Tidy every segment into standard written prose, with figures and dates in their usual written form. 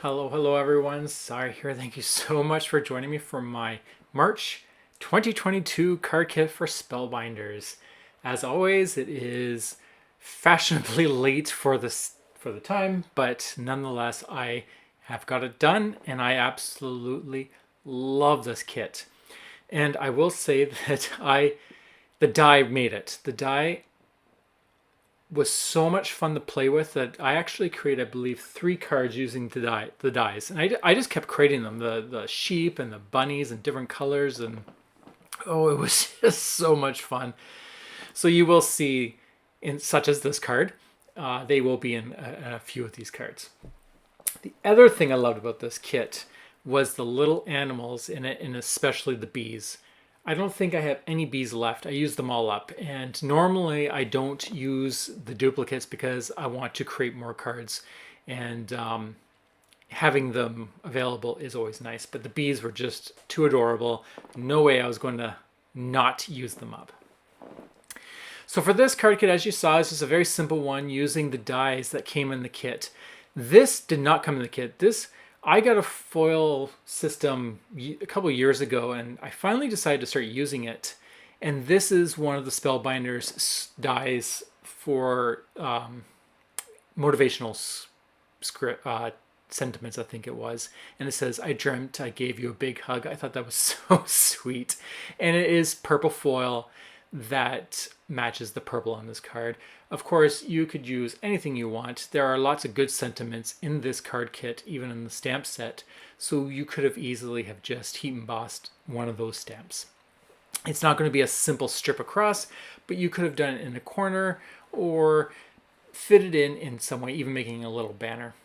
Hello everyone. Sejr here. Thank you so much for joining me for my March 2022 card kit for Spellbinders. As always, it is fashionably late for the time, but nonetheless, I have got it done and I absolutely love this kit. And I will say that the die made it. The die was so much fun to play with that I actually created, I believe, 3 cards using the dies, and I just kept creating them, the sheep and the bunnies in different colors, and oh, it was just so much fun. So you will see, in such as this card, they will be in a few of these cards. The other thing I loved about this kit was the little animals in it, and especially the bees. I don't think I have any bees left. I used them all up. And normally I don't use the duplicates because I want to create more cards. And having them available is always nice. But the bees were just too adorable. No way I was going to not use them up. So for this card kit, as you saw, it's just a very simple one using the dies that came in the kit. This did not come in the kit. I got a foil system a couple years ago, and I finally decided to start using it. And this is one of the Spellbinders dies for motivational script sentiments, I think it was. And it says, "I dreamt I gave you a big hug." I thought that was so sweet. And it is purple foil that matches the purple on this card. Of course, you could use anything you want. There are lots of good sentiments in this card kit, even in the stamp set, so you could have easily have just heat embossed one of those stamps. It's not going to be a simple strip across, but you could have done it in a corner or fit it in some way, even making a little banner.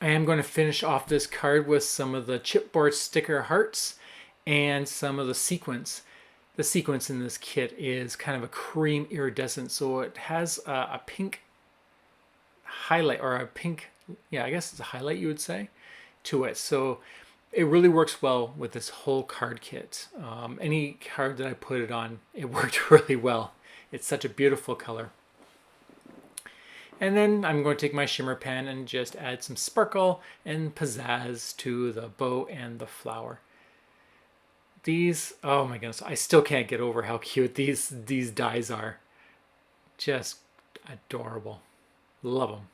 I am going to finish off this card with some of the chipboard sticker hearts and some of the sequins. The sequence in this kit is kind of a cream iridescent, so it has a pink highlight, or a pink, yeah, I guess it's a highlight you would say, to it. So it really works well with this whole card kit. Any card that I put it on, it worked really well. It's such a beautiful color. And then I'm going to take my shimmer pen and just add some sparkle and pizzazz to the bow and the flower. These, oh my goodness, I still can't get over how cute these dies are. Just adorable. Love them.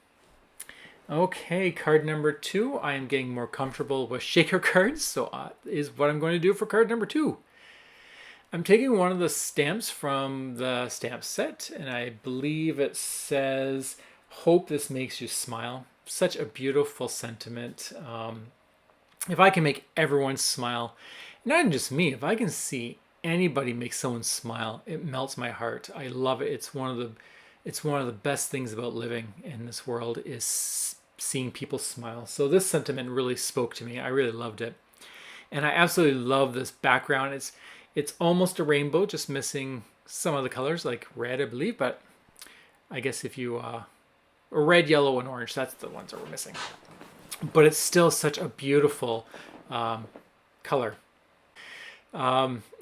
Okay, card number 2. I am getting more comfortable with shaker cards, so is what I'm going to do for card number 2. I'm taking one of the stamps from the stamp set, and I believe it says, "Hope this makes you smile." Such a beautiful sentiment. If I can make everyone smile, not even just me, if I can see anybody make someone smile, it melts my heart. I love it. It's one of the best things about living in this world is seeing people smile. So this sentiment really spoke to me. I really loved it. And I absolutely love this background. It's almost a rainbow, just missing some of the colors like red, I believe, but I guess if you red, yellow, and orange, that's the ones that we're missing. But it's still such a beautiful color.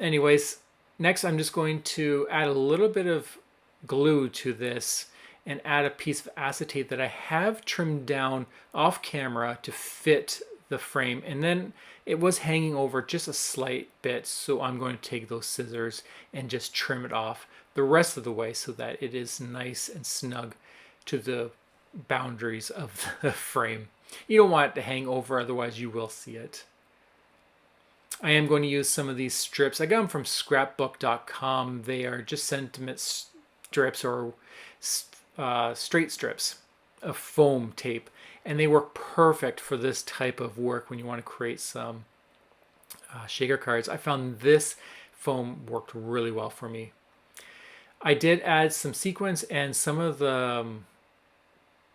Anyways, next I'm just going to add a little bit of glue to this and add a piece of acetate that I have trimmed down off camera to fit the frame. And then it was hanging over just a slight bit, so I'm going to take those scissors and just trim it off the rest of the way so that it is nice and snug to the boundaries of the frame. You don't want it to hang over, otherwise you will see it. I am going to use some of these strips. I got them from scrapbook.com. They are just sentiment strips or straight strips of foam tape. And they work perfect for this type of work when you want to create some shaker cards. I found this foam worked really well for me. I did add some sequins and some of the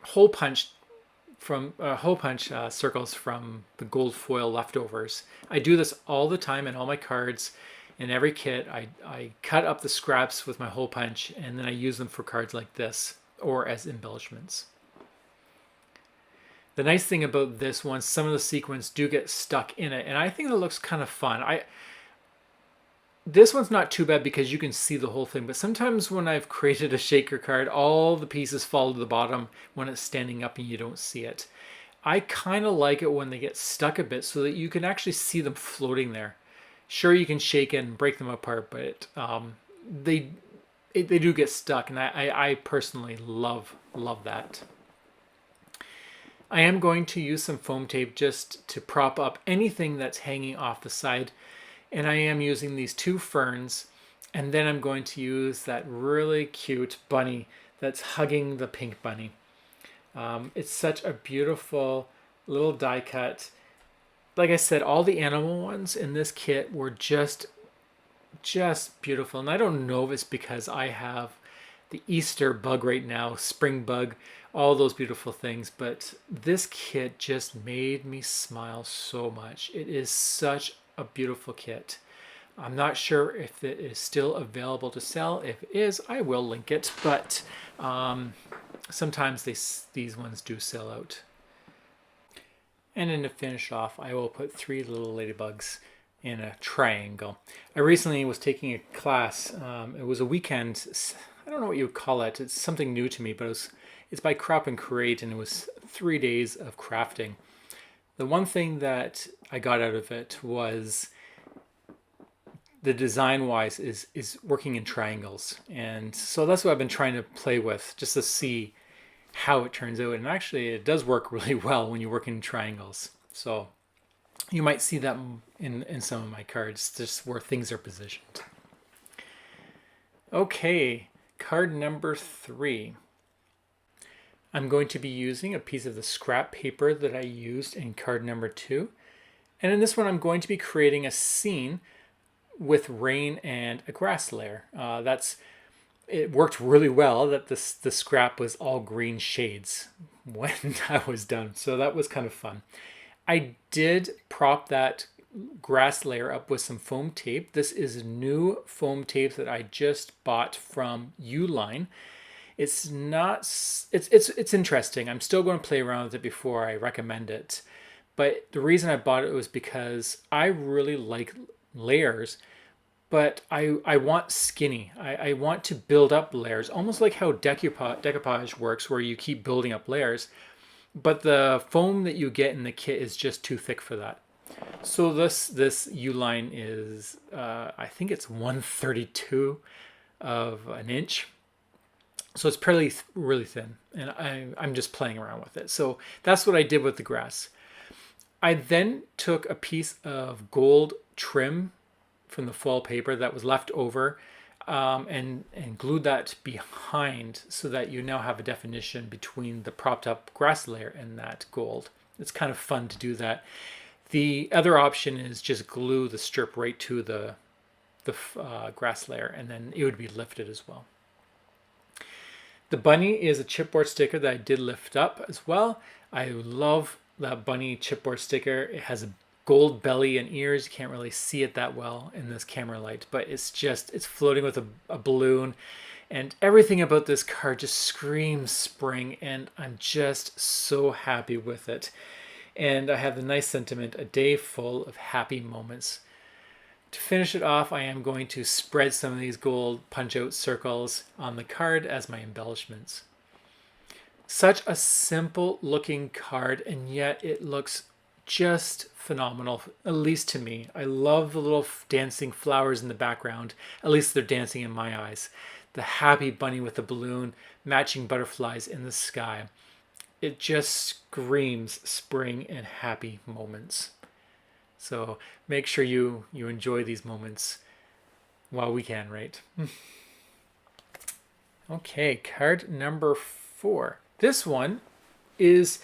hole punch circles from the gold foil leftovers. I do this all the time in all my cards. In every kit, I cut up the scraps with my hole punch and then I use them for cards like this or as embellishments. The nice thing about this one, some of the sequins do get stuck in it, and I think it looks kind of fun. This one's not too bad because you can see the whole thing, but sometimes when I've created a shaker card, all the pieces fall to the bottom when it's standing up and you don't see it. I kind of like it when they get stuck a bit so that you can actually see them floating there. Sure, you can shake it and break them apart, but they they do get stuck, and I personally love that. I am going to use some foam tape just to prop up anything that's hanging off the side, and I am using these two ferns, and then I'm going to use that really cute bunny that's hugging the pink bunny. It's such a beautiful little die cut. Like I said, all the animal ones in this kit were just beautiful. And I don't know if it's because I have the Easter bug right now, spring bug, all those beautiful things, but this kit just made me smile so much. It is such a beautiful kit. I'm not sure if it is still available to sell. If it is, I will link it, but sometimes these ones do sell out. And then to finish off, I will put 3 little ladybugs in a triangle. I recently was taking a class. It was a weekend. I don't know what you would call it. It's something new to me, but it's by Crop and Create, and it was 3 days of crafting. The one thing that I got out of it was the design-wise is working in triangles, and so that's what I've been trying to play with, just to see how it turns out. And actually, it does work really well when you work in triangles. So you might see that in some of my cards, just where things are positioned. Okay, card number 3. I'm going to be using a piece of the scrap paper that I used in card number 2. And in this one, I'm going to be creating a scene with rain and a grass layer. It worked really well that the scrap was all green shades when I was done. So that was kind of fun. I did prop that grass layer up with some foam tape. This is new foam tape that I just bought from Uline. It's interesting. I'm still going to play around with it before I recommend it. But the reason I bought it was because I really like layers, but I want skinny. I want to build up layers, almost like how decoupage works, where you keep building up layers. But the foam that you get in the kit is just too thick for that. So this Uline is, I think it's 1/32 of an inch. So it's really thin, and I'm just playing around with it. So that's what I did with the grass. I then took a piece of gold trim from the foil paper that was left over, and glued that behind so that you now have a definition between the propped up grass layer and that gold. It's kind of fun to do that. The other option is just glue the strip right to the grass layer, and then it would be lifted as well. The bunny is a chipboard sticker that I did lift up as well. I love that bunny chipboard sticker. It has a gold belly and ears. You can't really see it that well in this camera light, but it's floating with a balloon, and everything about this card just screams spring, and I'm just so happy with it. And I have the nice sentiment, a day full of happy moments. To finish it off, I am going to spread some of these gold punch-out circles on the card as my embellishments. Such a simple looking card, and yet it looks just phenomenal, at least to me. I love the little dancing flowers in the background. At least they're dancing in my eyes. The happy bunny with the balloon, matching butterflies in the sky. It just screams spring and happy moments. So make sure you enjoy these moments while we can, right? Okay, card number 4. This one is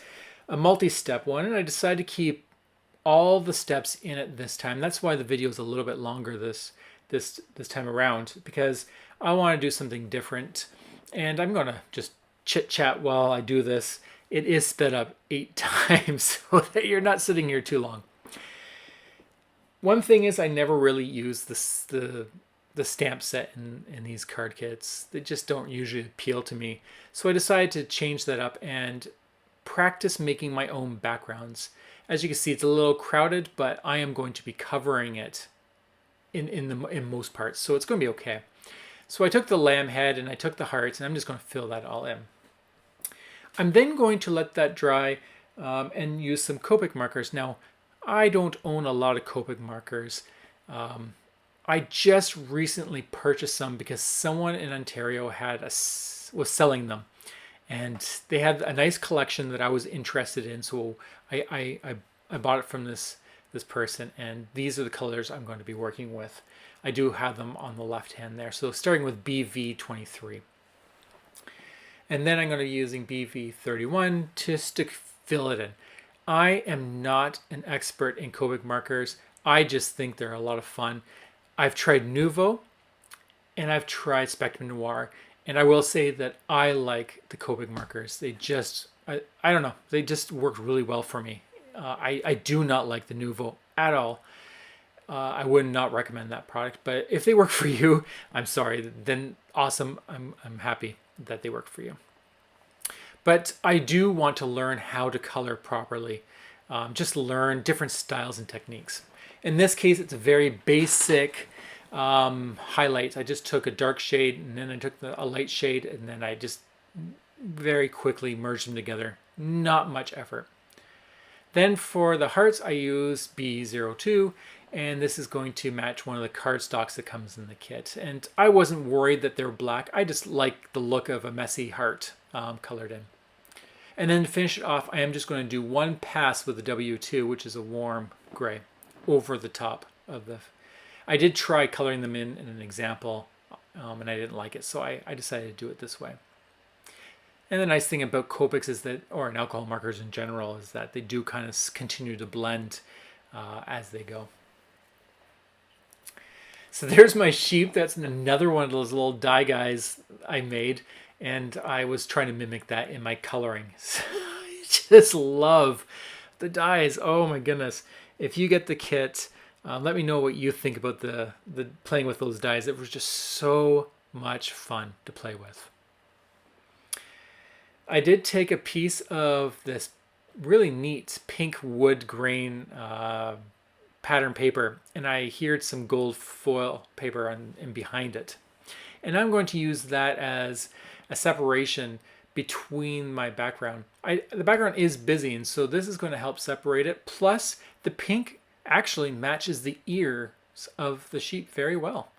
a multi-step one, and I decided to keep all the steps in it this time. That's why the video is a little bit longer this time around, because I want to do something different, and I'm going to just chit-chat while I do this. It is sped up 8 times so that you're not sitting here too long. One thing is I never really use the stamp set in these card kits. They just don't usually appeal to me. So I decided to change that up and practice making my own backgrounds. As you can see, it's a little crowded, but I am going to be covering it in most parts, so it's going to be okay. So I took the lamb head and I took the hearts, and I'm just going to fill that all in. I'm then going to let that dry and use some Copic markers. Now, I don't own a lot of Copic markers. I just recently purchased some because someone in Ontario was selling them, and they had a nice collection that I was interested in. So I bought it from this person, and these are the colors I'm going to be working with. I do have them on the left hand there. So starting with BV23. And then I'm going to be using BV31 just to fill it in. I am not an expert in Copic markers. I just think they're a lot of fun. I've tried Nouveau and I've tried Spectrum Noir, and I will say that I like the Copic markers. They just, I don't know, they just work really well for me. I do not like the Nouveau at all. I would not recommend that product, but if they work for you, I'm sorry, then awesome. I'm happy that they work for you. But I do want to learn how to color properly. Just learn different styles and techniques. In this case, it's a very basic highlight. I just took a dark shade and then I took a light shade and then I just very quickly merged them together. Not much effort. Then for the hearts, I use B02, and this is going to match one of the cardstocks that comes in the kit. And I wasn't worried that they're black. I just like the look of a messy heart colored in. And then to finish it off, I am just going to do one pass with the W2, which is a warm gray, over the top of the... I did try coloring them in an example, and I didn't like it, so I decided to do it this way. And the nice thing about Copics is that, or in alcohol markers in general, is that they do kind of continue to blend as they go. So there's my sheep. That's another one of those little die guys I made, and I was trying to mimic that in my coloring. So I just love the dies. Oh my goodness. If you get the kit, let me know what you think about the playing with those dies. It was just so much fun to play with. I did take a piece of this really neat pink wood grain pattern paper, and I adhered some gold foil paper in behind it. And I'm going to use that as a separation between my background. The background is busy, and so this is going to help separate it. Plus, the pink actually matches the ears of the sheep very well.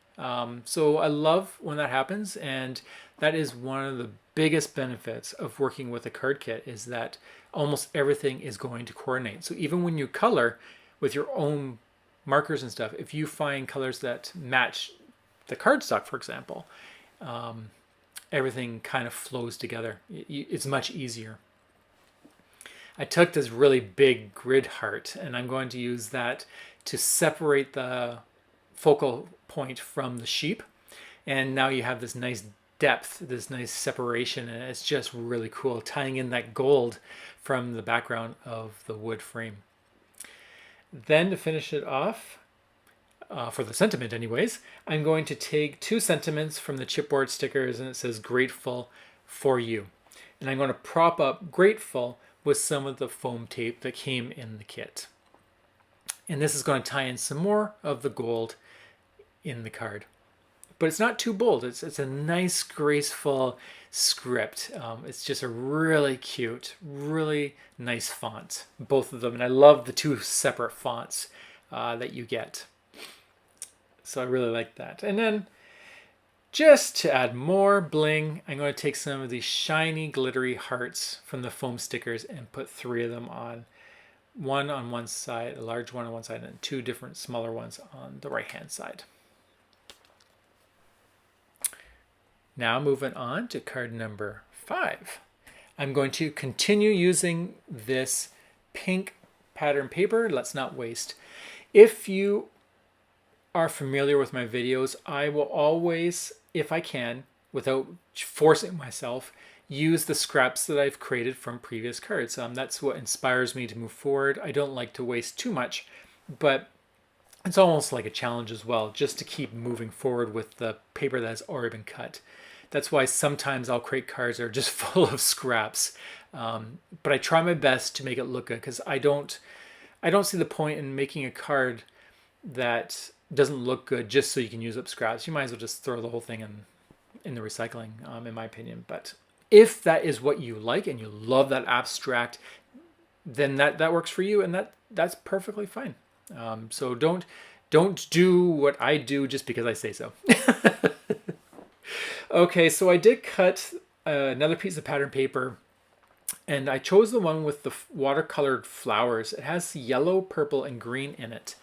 So I love when that happens, and that is one of the biggest benefits of working with a card kit, is that almost everything is going to coordinate. So even when you color with your own markers and stuff, if you find colors that match the cardstock, for example, everything kind of flows together. It's much easier. I took this really big grid heart, and I'm going to use that to separate the focal point from the sheep. And now you have this nice depth, this nice separation, and it's just really cool, tying in that gold from the background of the wood frame. Then to finish it off, for the sentiment anyways, I'm going to take two sentiments from the chipboard stickers, and it says grateful for you. And I'm going to prop up grateful with some of the foam tape that came in the kit. And this is going to tie in some more of the gold in the card. But it's not too bold. It's a nice, graceful script. It's just a really cute, really nice font, both of them. And I love the two separate fonts that you get. So I really like that. And then just to add more bling, I'm going to take some of these shiny, glittery hearts from the foam stickers and put 3 of them on. One on one side, a large one on one side, and 2 different smaller ones on the right-hand side. Now moving on to card number 5. I'm going to continue using this pink pattern paper. Let's not waste. If you are familiar with my videos, I will always, if I can, without forcing myself, use the scraps that I've created from previous cards. That's what inspires me to move forward. I don't like to waste too much, but it's almost like a challenge as well, just to keep moving forward with the paper that has already been cut. That's why sometimes I'll create cards that are just full of scraps. But I try my best to make it look good, because I don't see the point in making a card that doesn't look good just so you can use up scraps. You might as well just throw the whole thing in the recycling, in my opinion. But if that is what you like and you love that abstract then that works for you, and that's perfectly fine. So don't do what I do just because I say so. Okay, so I did cut another piece of pattern paper, and I chose the one with the watercolored flowers. It has yellow, purple, and green in it.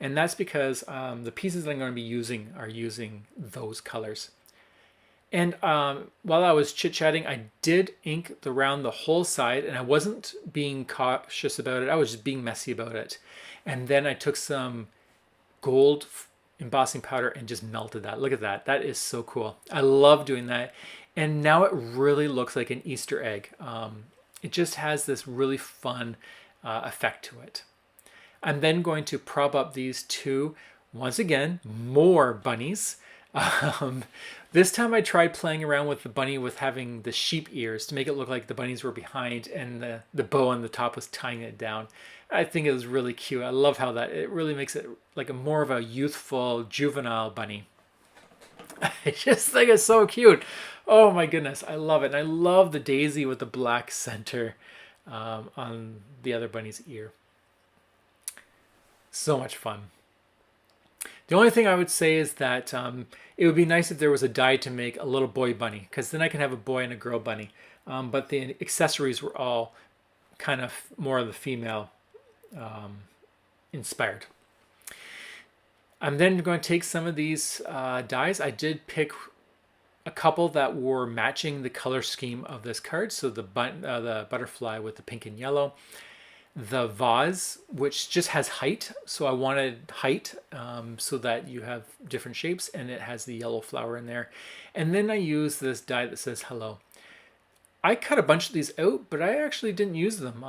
And that's because the pieces that I'm going to be using are using those colors. And while I was chit-chatting, I did ink around the whole side, and I wasn't being cautious about it. I was just being messy about it. And then I took some gold embossing powder and just melted that. Look at that. That is so cool. I love doing that. And now it really looks like an Easter egg. It just has this really fun effect to it. I'm then going to prop up these two, once again, more bunnies. This time I tried playing around with the bunny with having the sheep ears to make it look like the bunnies were behind and the bow on the top was tying it down. I think it was really cute. I love how it really makes it like more of a youthful, juvenile bunny. I just think it's so cute. Oh my goodness, I love it. And I love the daisy with the black center on the other bunny's ear. So much fun. The only thing I would say is that it would be nice if there was a die to make a little boy bunny, because then I can have a boy and a girl bunny. But the accessories were all kind of more of the female inspired. I'm then going to take some of these dies. I did pick a couple that were matching the color scheme of this card. So the butterfly with the pink and yellow. The vase, which just has height. So I wanted height so that you have different shapes, and it has the yellow flower in there. And then I use this die that says hello. I cut a bunch of these out, but I actually didn't use them.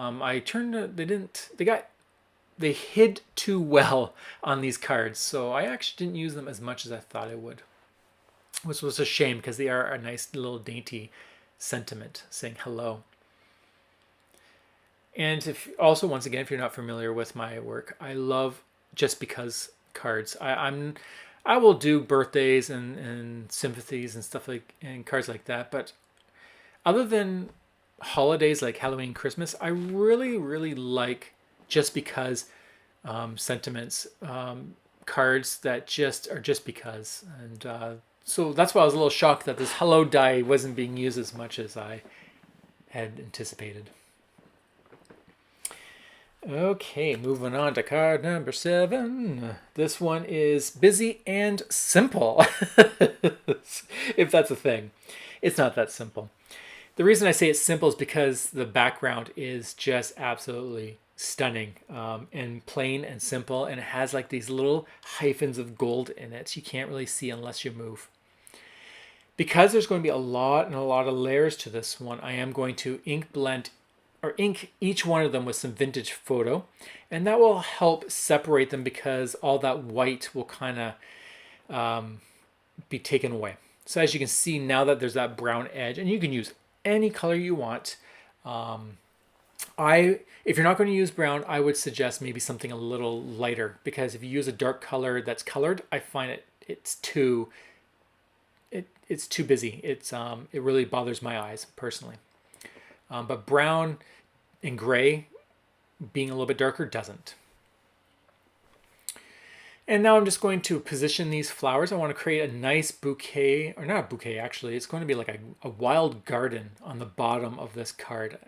They hid too well on these cards. So I actually didn't use them as much as I thought I would, which was a shame because they are a nice little dainty sentiment saying hello. And also, once again, if you're not familiar with my work, I love just because cards. I will do birthdays and sympathies and stuff and cards like that. But other than holidays like Halloween, Christmas, I really, really like just because sentiments, cards that just are just because. And so that's why I was a little shocked that this hello die wasn't being used as much as I had anticipated. Okay, moving on to card number 7. This one is busy and simple. If that's a thing. It's not that simple. The reason I say it's simple is because the background is just absolutely stunning and plain and simple, and it has like these little hyphens of gold in it you can't really see unless you move. Because there's going to be a lot of layers to this one, I am going to ink each one of them with some vintage photo, and that will help separate them because all that white will kind of be taken away. So as you can see now that there's that brown edge, and you can use any color you want. If you're not going to use brown, I would suggest maybe something a little lighter, because if you use a dark color that's colored, I find it's too busy. It really bothers my eyes personally. But brown and gray, being a little bit darker, doesn't. And now I'm just going to position these flowers. I want to create a nice bouquet, or not a bouquet actually, it's going to be like a wild garden on the bottom of this card.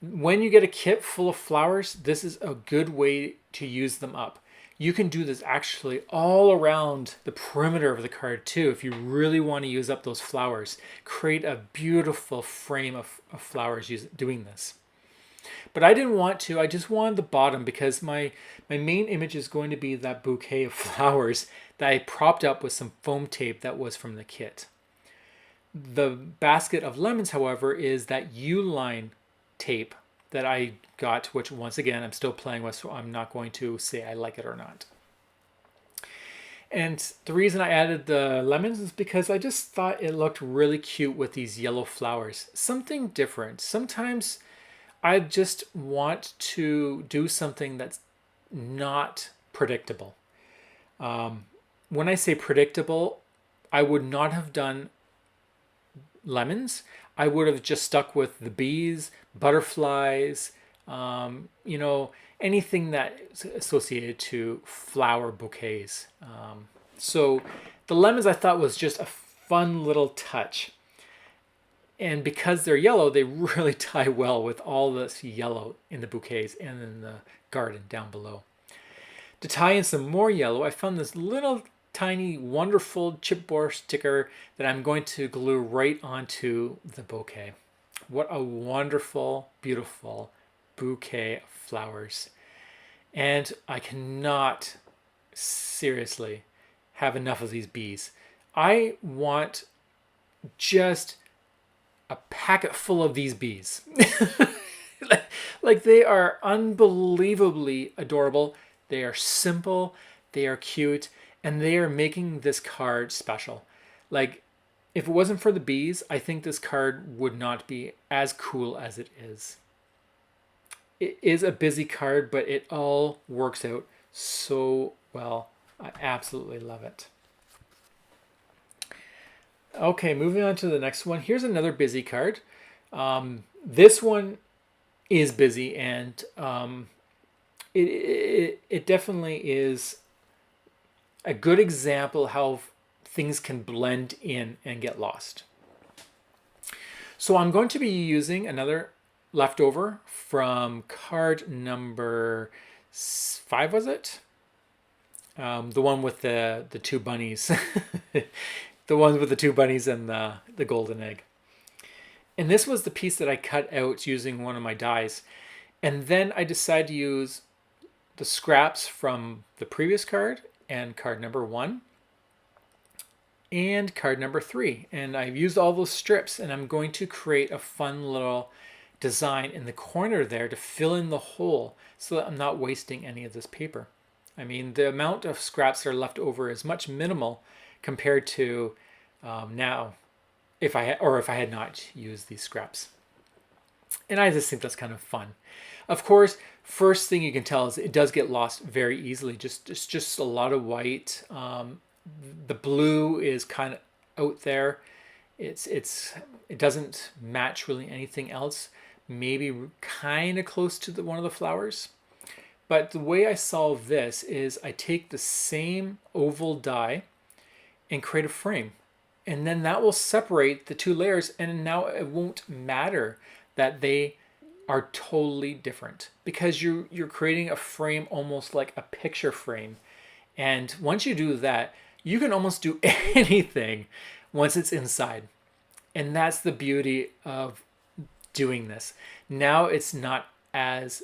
When you get a kit full of flowers, this is a good way to use them up. You can do this actually all around the perimeter of the card too. If you really want to use up those flowers, create a beautiful frame of flowers doing this. But I didn't want to, I just wanted the bottom because my main image is going to be that bouquet of flowers that I propped up with some foam tape that was from the kit. The basket of lemons, however, is that U-line tape that I got, which once again I'm still playing with, so I'm not going to say I like it or not. And the reason I added the lemons is because I just thought it looked really cute with these yellow flowers. Something different. Sometimes I just want to do something that's not predictable. When I say predictable, I would not have done lemons. I would have just stuck with the bees, butterflies, you know, anything that's associated to flower bouquets. So the lemons I thought was just a fun little touch. And because they're yellow, they really tie well with all this yellow in the bouquets and in the garden down below. To tie in some more yellow, I found this little tiny wonderful chipboard sticker that I'm going to glue right onto the bouquet. What a wonderful, beautiful bouquet of flowers. And I cannot seriously have enough of these bees. I want just a packet full of these bees. Like they are unbelievably adorable. They are simple, they are cute, and they are making this card special. Like, if it wasn't for the bees, I think this card would not be as cool as it is. It is a busy card, but it all works out so well. I absolutely love it. Okay, moving on to the next one. Here's another busy card. This one is busy, and it definitely is a good example how things can blend in and get lost. So I'm going to be using another leftover from card number 5, was it? The one with the two bunnies. The ones with the two bunnies and the golden egg. And this was the piece that I cut out using one of my dies. And then I decided to use the scraps from the previous card and card number 1 and card number 3. And I've used all those strips, and I'm going to create a fun little design in the corner there to fill in the hole so that I'm not wasting any of this paper. I mean, the amount of scraps that are left over is much minimal compared to now if I had not used these scraps. And I just think that's kind of fun. Of course, first thing you can tell is it does get lost very easily. It's just a lot of white. The blue is kind of out there. It doesn't match really anything else. Maybe kind of close to one of the flowers. But the way I solve this is I take the same oval die and create a frame. And then that will separate the two layers, and now it won't matter that they are totally different because you're creating a frame almost like a picture frame. And once you do that, you can almost do anything once it's inside. And that's the beauty of doing this. Now it's not as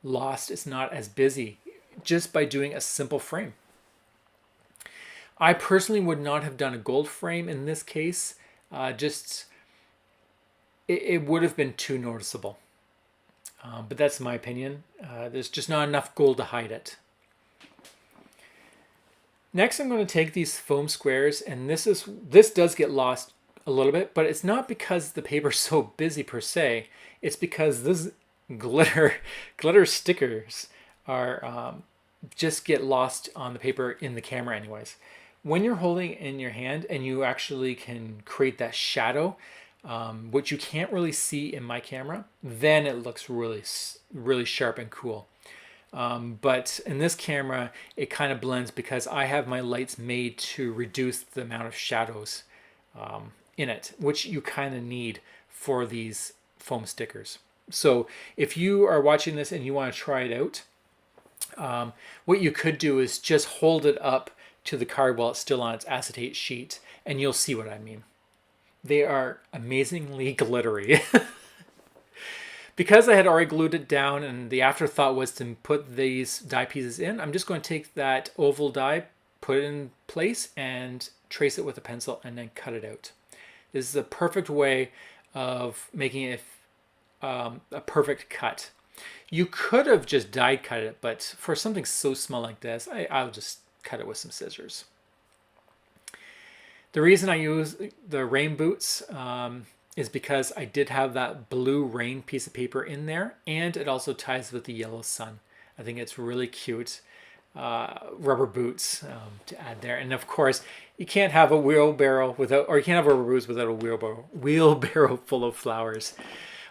lost, it's not as busy just by doing a simple frame. I personally would not have done a gold frame in this case. It would have been too noticeable. But that's my opinion. There's just not enough gold to hide it. Next, I'm going to take these foam squares, and this does get lost a little bit, but it's not because the paper's so busy per se. It's because this glitter stickers are just get lost on the paper in the camera anyways. When you're holding it in your hand and you actually can create that shadow, which you can't really see in my camera, then it looks really, really sharp and cool. But in this camera, it kind of blends because I have my lights made to reduce the amount of shadows in it, which you kind of need for these foam stickers. So if you are watching this and you want to try it out, what you could do is just hold it up to the card while it's still on its acetate sheet, and you'll see what I mean. They are amazingly glittery. Because I had already glued it down and the afterthought was to put these die pieces in, I'm just going to take that oval die, put it in place, and trace it with a pencil and then cut it out. This is a perfect way of making it a perfect cut. You could have just die cut it, but for something so small like this, I'll just cut it with some scissors. The reason I use the rain boots is because I did have that blue rain piece of paper in there, and it also ties with the yellow sun. I think it's really cute. Rubber boots to add there. And of course, you can't have a wheelbarrow without, or you can't have rubber boots without a wheelbarrow full of flowers.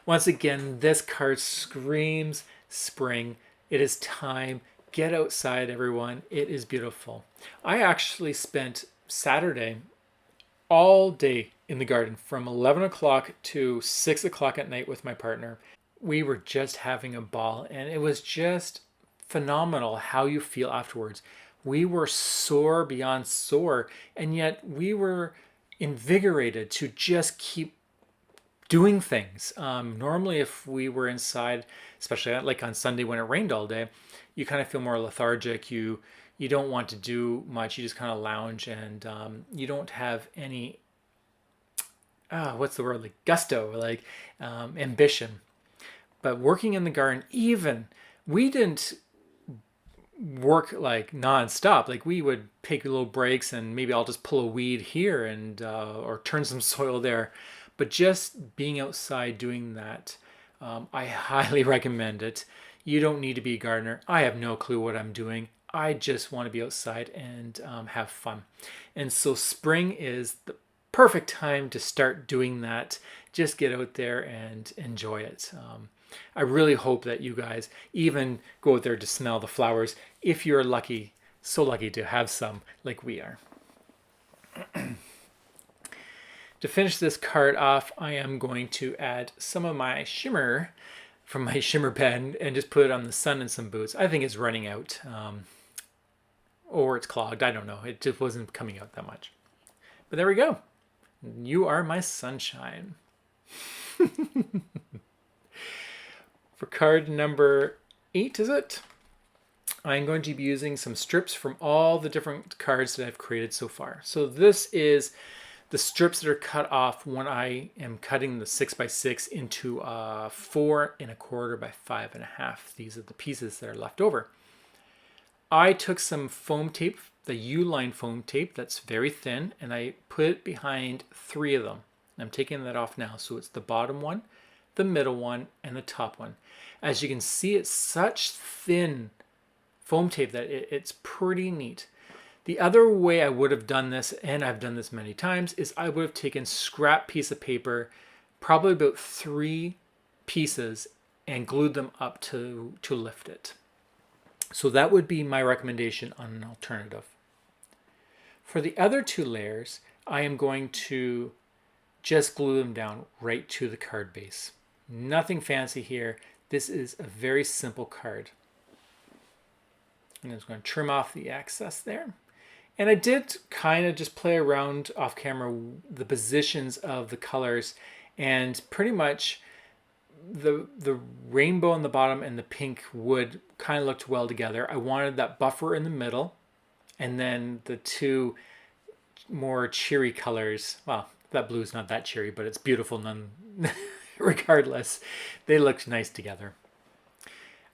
Once again, this card screams spring. It is time. Get outside, everyone. It is beautiful. I actually spent Saturday all day in the garden from 11 o'clock to 6 o'clock at night with my partner. We were just having a ball, and it was just phenomenal how you feel afterwards. We were sore beyond sore, and yet we were invigorated to just keep doing things. Normally, if we were inside, especially like on Sunday when it rained all day, you kind of feel more lethargic. You don't want to do much. You just kind of lounge, and you don't have any what's the word, like gusto, like ambition. But working in the garden, even we didn't work like nonstop. Like we would take little breaks, and maybe I'll just pull a weed here and or turn some soil there. But just being outside doing that, I highly recommend it. You don't need to be a gardener. I have no clue what I'm doing. I just want to be outside and have fun. And so spring is the perfect time to start doing that. Just get out there and enjoy it. I really hope that you guys even go out there to smell the flowers if you're lucky, so lucky to have some like we are. To finish this card off, I am going to add some of my shimmer from my shimmer pen and just put it on the sun and some boots. I think it's running out, or it's clogged. I don't know. It just wasn't coming out that much. But there we go. You are my sunshine. For card number 8, is it? I'm going to be using some strips from all the different cards that I've created so far. So this is the strips that are cut off when I am cutting the 6x6 into 4 1/4 by 5 1/2. These are the pieces that are left over. I took some foam tape, the U-line foam tape that's very thin, and I put it behind 3 of them. I'm taking that off now. So it's the bottom one, the middle one, and the top one. As you can see, it's such thin foam tape that it's pretty neat. The other way I would have done this, and I've done this many times, is I would have taken scrap piece of paper, probably about 3 pieces, and glued them up to lift it. So that would be my recommendation on an alternative. For the other 2 layers, I am going to just glue them down right to the card base. Nothing fancy here. This is a very simple card. I'm just going to trim off the excess there. And I did kind of just play around off camera the positions of the colors, and pretty much the rainbow on the bottom and the pink wood kind of looked well together. I wanted that buffer in the middle, and then the 2 more cheery colors. Well, that blue is not that cheery, but it's beautiful none regardless. They looked nice together.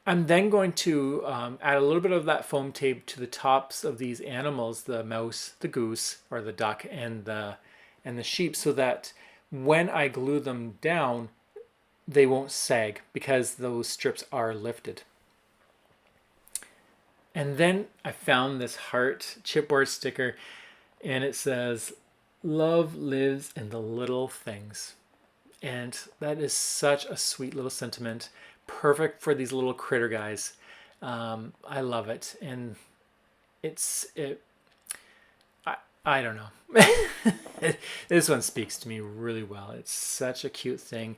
I'm then going to add a little bit of that foam tape to the tops of these animals, the mouse, the goose, or the duck, and the sheep, so that when I glue them down, they won't sag because those strips are lifted. And then I found this heart chipboard sticker, and it says, "Love lives in the little things." And that is such a sweet little sentiment. Perfect for these little critter guys. I love it. And I don't know. This one speaks to me really well. It's such a cute thing.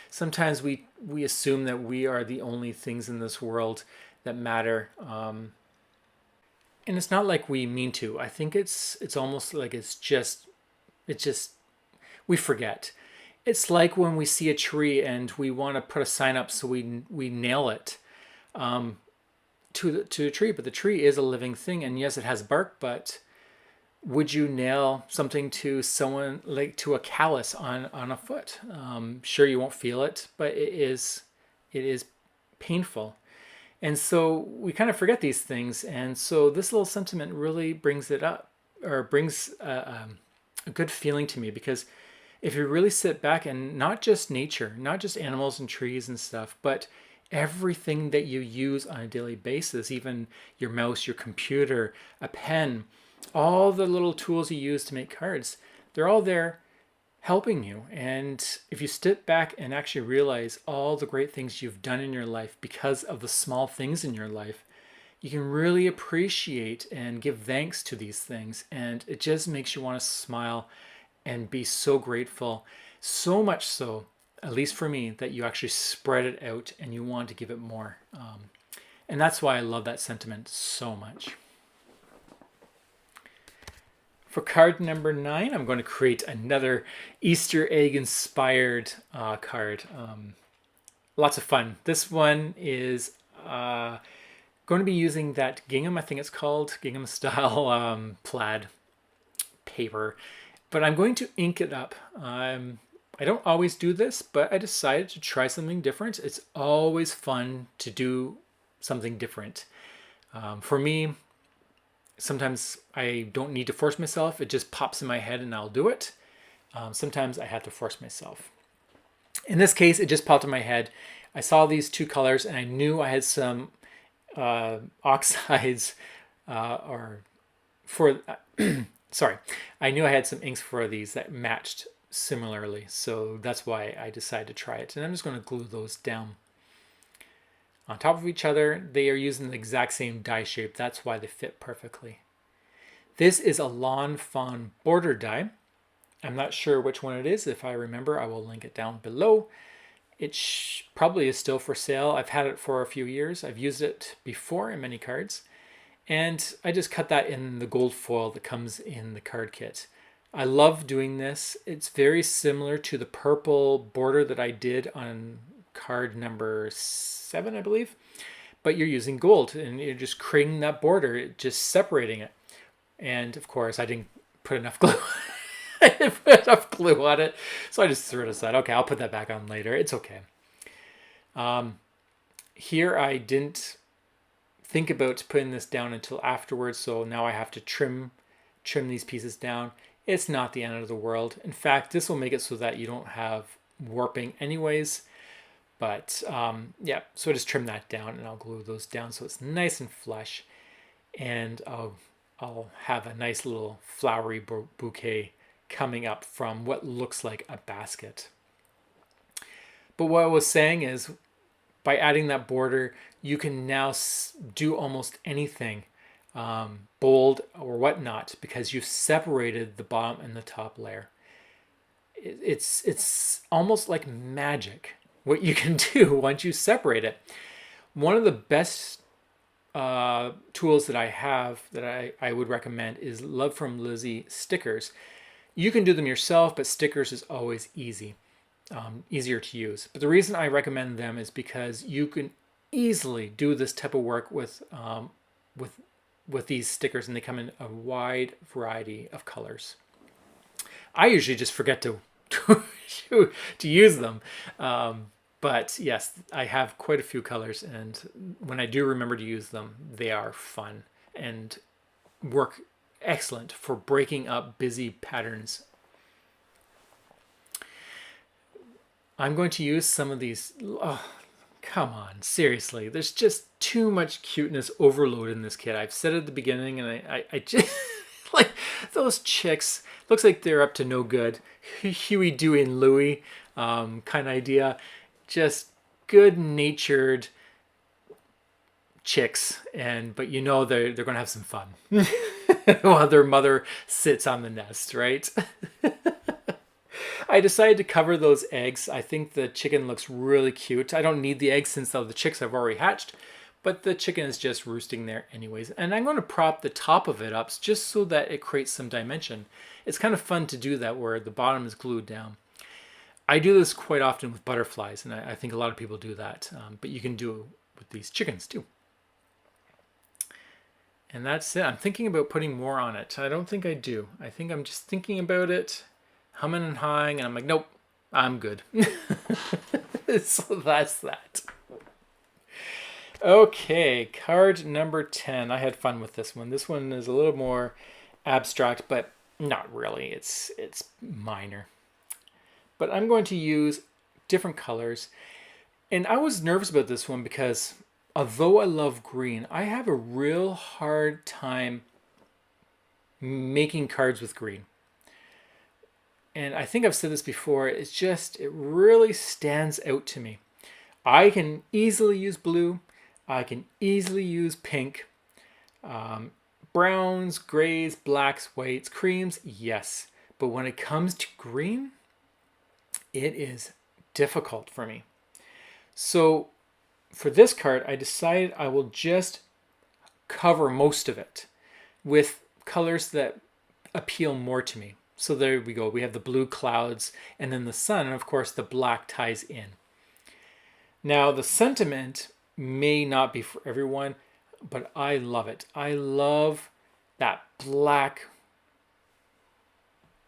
Sometimes we assume that we are the only things in this world that matter. And it's not like we mean to. I think it's almost like it's just we forget. It's like when we see a tree and we want to put a sign up, so we nail it to the tree. But the tree is a living thing, and yes, it has bark. But would you nail something to someone, like to a callus on a foot? Sure, you won't feel it, but it is painful. And so we kind of forget these things. And so this little sentiment really brings it up, or brings a good feeling to me, because if you really sit back, and not just nature, not just animals and trees and stuff, but everything that you use on a daily basis, even your mouse, your computer, a pen, all the little tools you use to make cards, they're all there helping you. And if you step back and actually realize all the great things you've done in your life because of the small things in your life, you can really appreciate and give thanks to these things. And it just makes you want to smile and be so grateful. So much so, at least for me, that you actually spread it out and you want to give it more. And that's why I love that sentiment so much. For card number 9, I'm going to create another Easter egg inspired card. Lots of fun. This one is going to be using that gingham, I think it's called, gingham style plaid paper. But I'm going to ink it up. I don't always do this, but I decided to try something different. It's always fun to do something different. For me, sometimes I don't need to force myself. It just pops in my head and I'll do it. Sometimes I have to force myself. In this case, it just popped in my head. I saw these two colors and I knew I had some oxides sorry, I knew I had some inks for these that matched similarly. So that's why I decided to try it. And I'm just going to glue those down on top of each other. They are using the exact same die shape. That's why they fit perfectly. This is a Lawn Fawn border die. I'm not sure which one it is. If I remember, I will link it down below. It probably is still for sale. I've had it for a few years. I've used it before in many cards. And I just cut that in the gold foil that comes in the card kit. I love doing this. It's very similar to the purple border that I did on card number 7, I believe. But you're using gold and you're just creating that border, just separating it. And of course, I didn't put enough glue. I didn't put enough glue on it. So I just threw it aside. Okay, I'll put that back on later. It's okay. Here I didn't think about putting this down until afterwards. So now I have to trim these pieces down. It's not the end of the world. In fact, this will make it so that you don't have warping anyways. But yeah, so I just trim that down and I'll glue those down so it's nice and flush. And I'll have a nice little flowery bouquet coming up from what looks like a basket. But what I was saying is, by adding that border, you can now do almost anything, bold or whatnot, because you've separated the bottom and the top layer. It's almost like magic what you can do once you separate it. One of the best tools that I have that I would recommend is Love from Lizzie stickers. You can do them yourself, but stickers is always easier to use. But the reason I recommend them is because you can easily do this type of work with these stickers, and they come in a wide variety of colors. I usually just forget to use them. But yes, I have quite a few colors, and when I do remember to use them, they are fun and work excellent for breaking up busy patterns. I'm going to use some of these. Oh, come on, seriously. There's just too much cuteness overload in this kit. I've said it at the beginning, and I just like those chicks. Looks like they're up to no good. Huey, Dewey, and Louie kind of idea. Just good-natured chicks, but you know they're going to have some fun while their mother sits on the nest, right? I decided to cover those eggs. I think the chicken looks really cute. I don't need the eggs since the chicks have already hatched, but the chicken is just roosting there anyways. And I'm going to prop the top of it up just so that it creates some dimension. It's kind of fun to do that where the bottom is glued down. I do this quite often with butterflies, and I think a lot of people do that, but you can do it with these chickens too. And that's it. I'm thinking about putting more on it. I don't think I do. I think I'm just thinking about it, humming and hawing, and I'm like, nope, I'm good. So that's that. Okay, card number 10. I had fun with this one. This one is a little more abstract, but not really. It's minor. But I'm going to use different colors. And I was nervous about this one because although I love green, I have a real hard time making cards with green. and I think I've said this before, it really stands out to me. I can easily use blue. I can easily use pink. Browns, grays, blacks, whites, creams, yes. But when it comes to green, it is difficult for me. So for this card, I decided I will just cover most of it with colors that appeal more to me. So there we go. We have the blue clouds and then the sun, and of course the black ties in. Now the sentiment may not be for everyone, but I love it. I love that black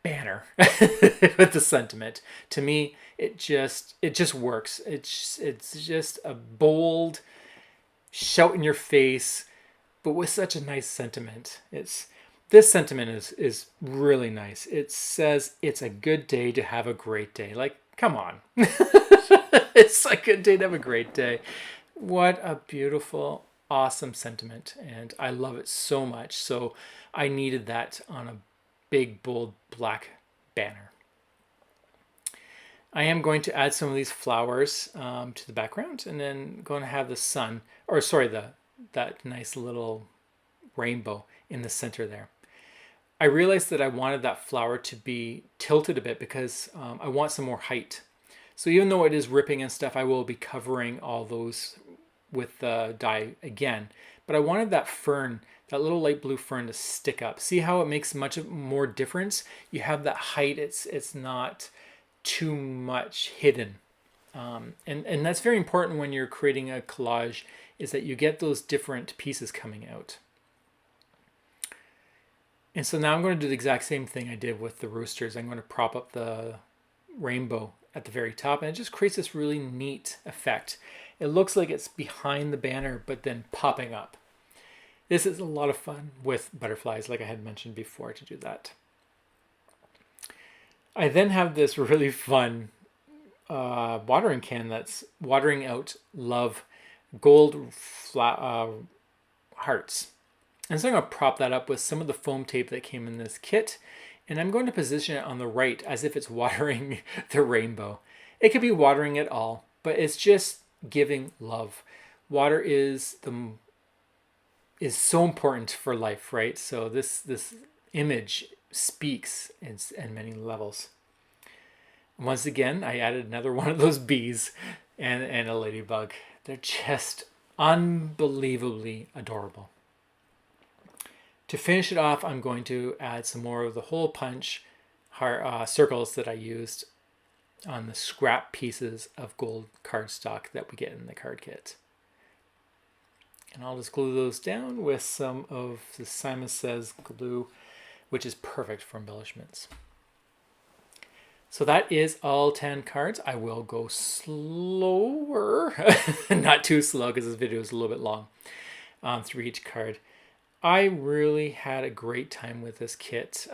banner with the sentiment. To me, it just works. It's just a bold, shout in your face, but with such a nice sentiment. This sentiment is really nice. It says it's a good day to have a great day. Like, come on. It's a good day to have a great day. What a beautiful, awesome sentiment. And I love it so much. So I needed that on a big, bold, black banner. I am going to add some of these flowers to the background, and then going to have the sun, or sorry, that nice little rainbow in the center there. I realized that I wanted that flower to be tilted a bit because I want some more height. So even though it is ripping and stuff, I will be covering all those with the dye again. But I wanted that fern, that little light blue fern, to stick up. See how it makes much more difference? You have that height. It's not too much hidden. And that's very important when you're creating a collage, is that you get those different pieces coming out. And so now I'm going to do the exact same thing I did with the roosters. I'm going to prop up the rainbow at the very top, and it just creates this really neat effect. It looks like it's behind the banner, but then popping up. This is a lot of fun with butterflies, like I had mentioned before, to do that. I then have this really fun watering can that's watering out love gold hearts. And so I'm going to prop that up with some of the foam tape that came in this kit. And I'm going to position it on the right as if it's watering the rainbow. It could be watering it all, but it's just giving love. Water is so important for life, right? So this image speaks in many levels. Once again, I added another one of those bees and a ladybug. They're just unbelievably adorable. To finish it off, I'm going to add some more of the hole punch circles that I used on the scrap pieces of gold cardstock that we get in the card kit. And I'll just glue those down with some of the Simon Says glue, which is perfect for embellishments. So that is all 10 cards. I will go slower, not too slow because this video is a little bit long through each card. I really had a great time with this kit.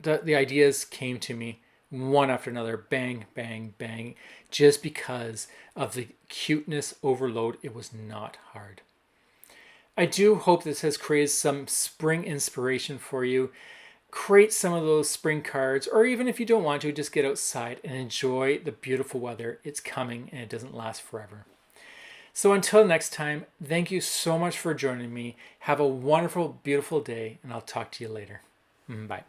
The ideas came to me one after another, bang, bang, bang, just because of the cuteness overload. It was not hard. I do hope this has created some spring inspiration for you. Create some of those spring cards, or even if you don't want to, just get outside and enjoy the beautiful weather. It's coming and it doesn't last forever. So until next time, thank you so much for joining me. Have a wonderful, beautiful day, and I'll talk to you later. Bye.